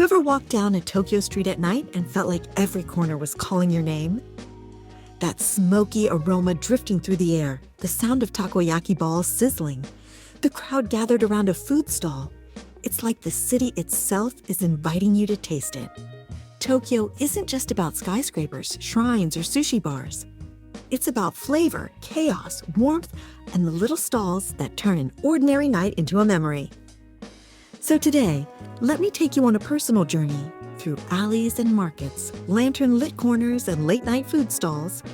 ever walked down a Tokyo street at night and felt like every corner was calling your name? That smoky aroma drifting through the air, the sound of takoyaki balls sizzling, the crowd gathered around a food stall. It's like the city itself is inviting you to taste it. Tokyo isn't just about skyscrapers, shrines, or sushi bars. It's about flavor, chaos, warmth, and the little stalls that turn an ordinary night into a memory. So today, let me take you on a personal journey through alleys and markets, lantern-lit corners, and late-night food stalls,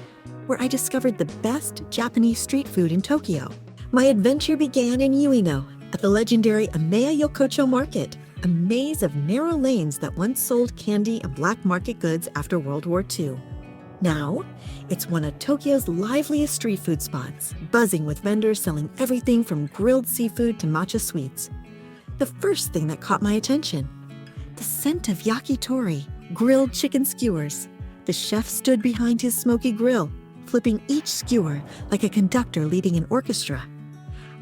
where I discovered the best Japanese street food in Tokyo. My adventure began in Ueno, at the legendary Ameya Yokocho Market, a maze of narrow lanes that once sold candy and black market goods after World War II. Now, it's one of Tokyo's liveliest street food spots, buzzing with vendors selling everything from grilled seafood to matcha sweets. The first thing that caught my attention: the scent of yakitori, grilled chicken skewers. The chef stood behind his smoky grill, flipping each skewer like a conductor leading an orchestra.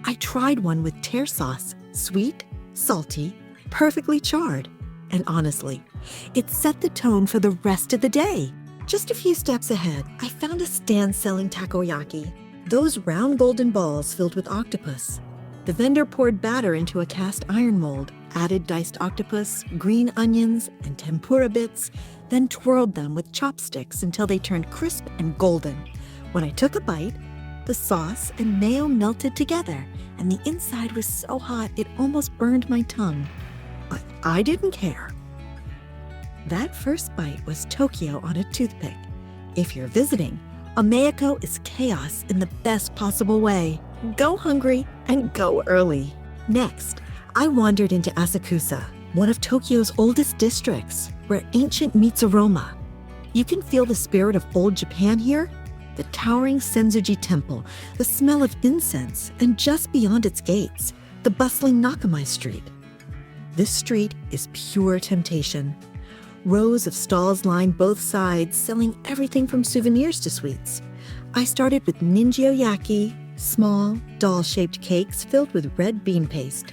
I tried one with tear sauce, sweet, salty, perfectly charred, and honestly, it set the tone for the rest of the day. Just a few steps ahead, I found a stand selling takoyaki, those round golden balls filled with octopus. The vendor poured batter into a cast iron mold, added diced octopus, green onions, and tempura bits, then twirled them with chopsticks until they turned crisp and golden. When I took a bite, the sauce and mayo melted together, and the inside was so hot it almost burned my tongue. But I didn't care. That first bite was Tokyo on a toothpick. If you're visiting, Ameyako is chaos in the best possible way. Go hungry and go early. Next, I wandered into Asakusa, one of Tokyo's oldest districts, where ancient meets aroma. You can feel the spirit of old Japan here. The towering Senzuji Temple, the smell of incense, and just beyond its gates, the bustling Nakamai Street. This street is pure temptation. Rows of stalls line both sides, selling everything from souvenirs to sweets. I started with ninjyo-yaki, small, doll-shaped cakes filled with red bean paste.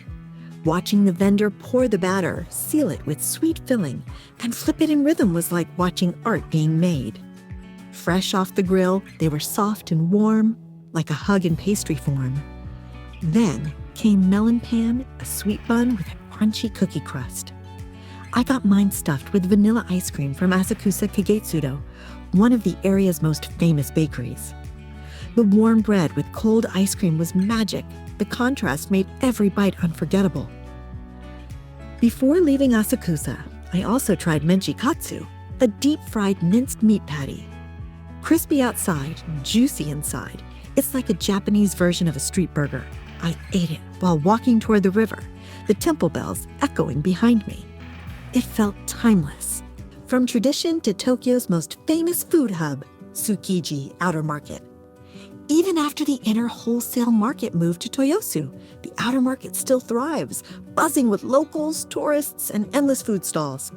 Watching the vendor pour the batter, seal it with sweet filling, and flip it in rhythm was like watching art being made. Fresh off the grill, they were soft and warm, like a hug in pastry form. Then came melon pan, a sweet bun with a crunchy cookie crust. I got mine stuffed with vanilla ice cream from Asakusa Kagetsudo, one of the area's most famous bakeries. The warm bread with cold ice cream was magic. The contrast made every bite unforgettable. Before leaving Asakusa, I also tried menchikatsu, a deep-fried minced meat patty. Crispy outside, juicy inside, it's like a Japanese version of a street burger. I ate it while walking toward the river, the temple bells echoing behind me. It felt timeless. From tradition to Tokyo's most famous food hub, Tsukiji Outer Market. Even after the inner wholesale market moved to Toyosu, the outer market still thrives, buzzing with locals, tourists, and endless food stalls.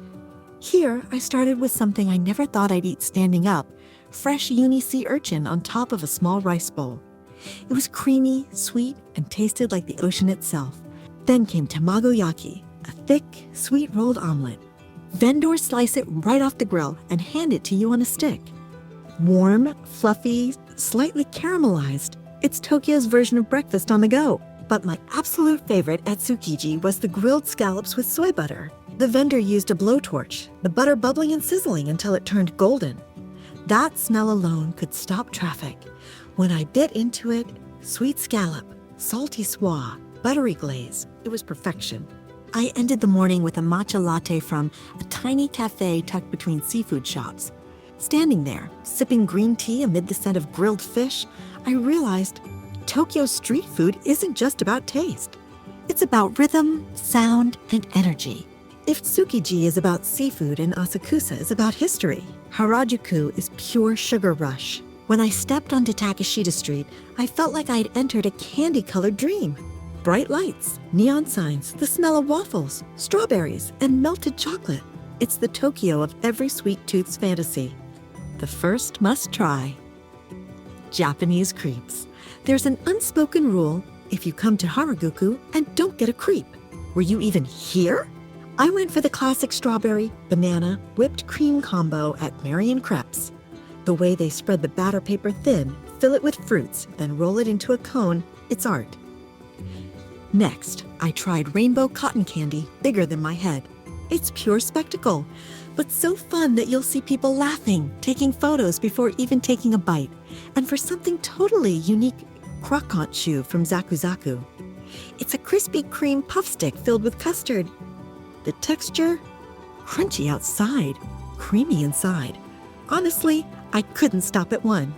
Here, I started with something I never thought I'd eat standing up: fresh uni sea urchin on top of a small rice bowl. It was creamy, sweet, and tasted like the ocean itself. Then came tamagoyaki, a thick, sweet rolled omelet. Vendors slice it right off the grill and hand it to you on a stick. Warm, fluffy, slightly caramelized. It's Tokyo's version of breakfast on the go. But my absolute favorite at Tsukiji was the grilled scallops with soy butter. The vendor used a blowtorch, the butter bubbling and sizzling until it turned golden. That smell alone could stop traffic. When I bit into it, sweet scallop, salty swa, buttery glaze, it was perfection. I ended the morning with a matcha latte from a tiny cafe tucked between seafood shops. Standing there, sipping green tea amid the scent of grilled fish, I realized Tokyo's street food isn't just about taste. It's about rhythm, sound, and energy. If Tsukiji is about seafood and Asakusa is about history, Harajuku is pure sugar rush. When I stepped onto Takeshita Street, I felt like I'd entered a candy-colored dream. Bright lights, neon signs, the smell of waffles, strawberries, and melted chocolate. It's the Tokyo of every sweet tooth's fantasy. The first must try: Japanese creeps. There's an unspoken rule: if you come to Harajuku and don't get a creep. Were you even here? I went for the classic strawberry, banana, whipped cream combo at Marion Crepes. The way they spread the batter paper thin, fill it with fruits, then roll it into a cone, it's art. Next, I tried rainbow cotton candy, bigger than my head. It's pure spectacle, but so fun that you'll see people laughing, taking photos before even taking a bite. And for something totally unique, croquant choux from Zaku Zaku. It's a Krispy Kreme puff stick filled with custard. The texture? Crunchy outside, creamy inside. Honestly, I couldn't stop at one.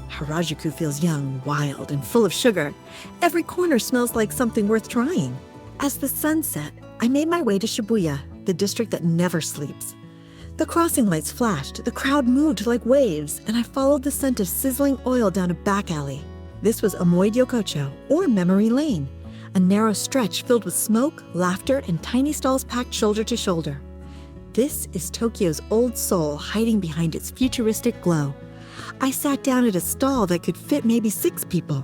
Harajuku feels young, wild, and full of sugar. Every corner smells like something worth trying. As the sun set, I made my way to Shibuya, the district that never sleeps. The crossing lights flashed, the crowd moved like waves, and I followed the scent of sizzling oil down a back alley. This was Omoi Yokocho, or Memory Lane, a narrow stretch filled with smoke, laughter, and tiny stalls packed shoulder to shoulder. This is Tokyo's old soul hiding behind its futuristic glow. I sat down at a stall that could fit maybe 6 people.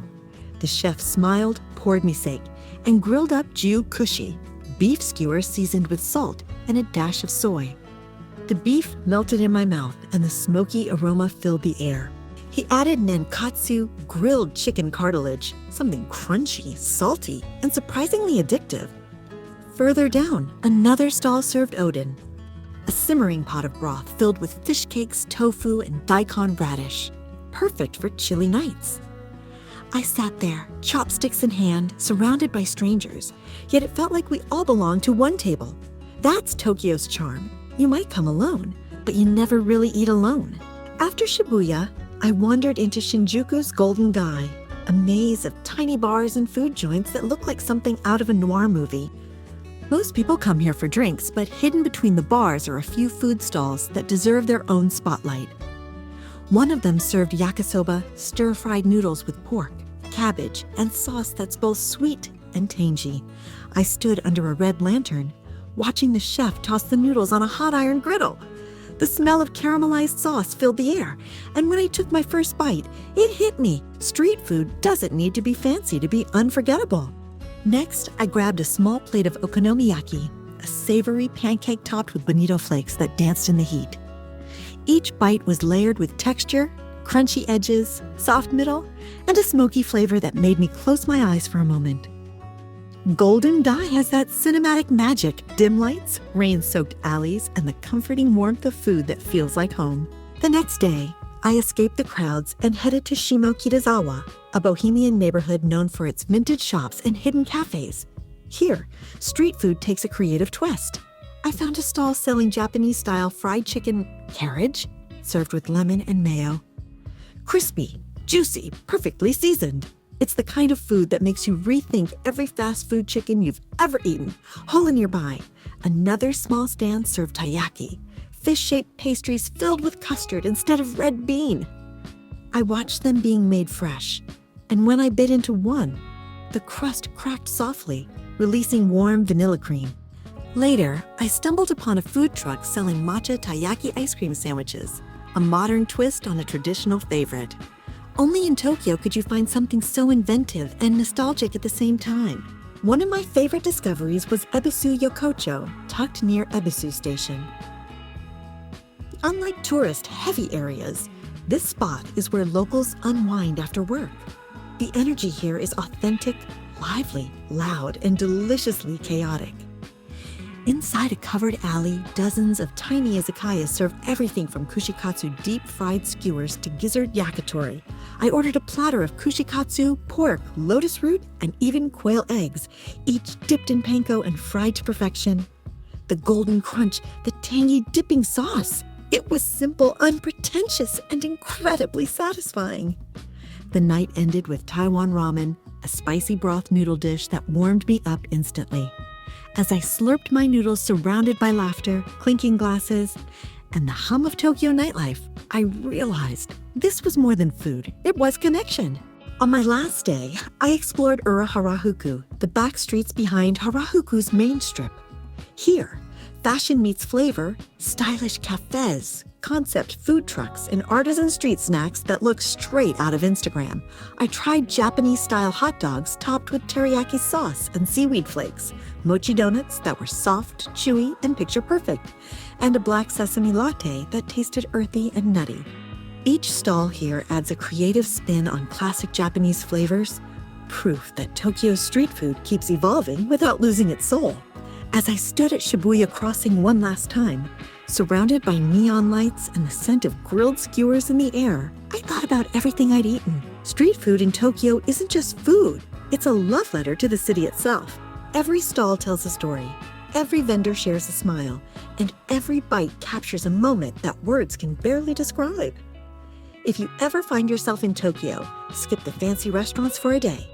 The chef smiled, poured me sake, and grilled up Jiu Kushi, beef skewers seasoned with salt and a dash of soy. The beef melted in my mouth and the smoky aroma filled the air. He added nankatsu, grilled chicken cartilage, something crunchy, salty, and surprisingly addictive. Further down, another stall served odin, a simmering pot of broth filled with fish cakes, tofu, and daikon radish, perfect for chilly nights. I sat there, chopsticks in hand, surrounded by strangers, yet it felt like we all belonged to one table. That's Tokyo's charm. You might come alone, but you never really eat alone. After Shibuya, I wandered into Shinjuku's Golden Gai, a maze of tiny bars and food joints that look like something out of a noir movie. Most people come here for drinks, but hidden between the bars are a few food stalls that deserve their own spotlight. One of them served yakisoba, stir-fried noodles with pork, cabbage, and sauce that's both sweet and tangy. I stood under a red lantern, watching the chef toss the noodles on a hot iron griddle. The smell of caramelized sauce filled the air, and when I took my first bite, it hit me. Street food doesn't need to be fancy to be unforgettable. Next, I grabbed a small plate of okonomiyaki, a savory pancake topped with bonito flakes that danced in the heat. Each bite was layered with texture, crunchy edges, soft middle, and a smoky flavor that made me close my eyes for a moment. Golden Gai has that cinematic magic, dim lights, rain-soaked alleys, and the comforting warmth of food that feels like home. The next day, I escaped the crowds and headed to Shimo Kitazawa, a bohemian neighborhood known for its vintage shops and hidden cafes. Here, street food takes a creative twist. I found a stall selling Japanese-style fried chicken carriage, served with lemon and mayo. Crispy, juicy, perfectly seasoned. It's the kind of food that makes you rethink every fast food chicken you've ever eaten. Wholly nearby, another small stand served taiyaki, fish-shaped pastries filled with custard instead of red bean. I watched them being made fresh, and when I bit into one, the crust cracked softly, releasing warm vanilla cream. Later, I stumbled upon a food truck selling matcha taiyaki ice cream sandwiches, a modern twist on a traditional favorite. Only in Tokyo could you find something so inventive and nostalgic at the same time. One of my favorite discoveries was Ebisu Yokocho, tucked near Ebisu Station. Unlike tourist-heavy areas, this spot is where locals unwind after work. The energy here is authentic, lively, loud, and deliciously chaotic. Inside a covered alley, dozens of tiny izakayas serve everything from kushikatsu deep-fried skewers to gizzard yakitori. I ordered a platter of kushikatsu, pork, lotus root, and even quail eggs, each dipped in panko and fried to perfection. The golden crunch, the tangy dipping sauce. It was simple, unpretentious, and incredibly satisfying. The night ended with Taiwan ramen, a spicy broth noodle dish that warmed me up instantly. As I slurped my noodles surrounded by laughter, clinking glasses, and the hum of Tokyo nightlife, I realized this was more than food. It was connection. On my last day, I explored Ura Harajuku, the back streets behind Harajuku's main strip. Here, fashion meets flavor, stylish cafes, concept food trucks and artisan street snacks that look straight out of Instagram. I tried Japanese-style hot dogs topped with teriyaki sauce and seaweed flakes, mochi donuts that were soft, chewy, and picture-perfect, and a black sesame latte that tasted earthy and nutty. Each stall here adds a creative spin on classic Japanese flavors, proof that Tokyo's street food keeps evolving without losing its soul. As I stood at Shibuya Crossing one last time, surrounded by neon lights and the scent of grilled skewers in the air, I thought about everything I'd eaten. Street food in Tokyo isn't just food, it's a love letter to the city itself. Every stall tells a story, every vendor shares a smile, and every bite captures a moment that words can barely describe. If you ever find yourself in Tokyo, skip the fancy restaurants for a day.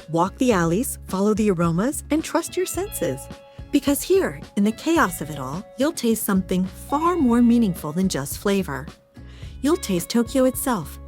Walk the alleys, follow the aromas, and trust your senses. Because here, in the chaos of it all, you'll taste something far more meaningful than just flavor. You'll taste Tokyo itself,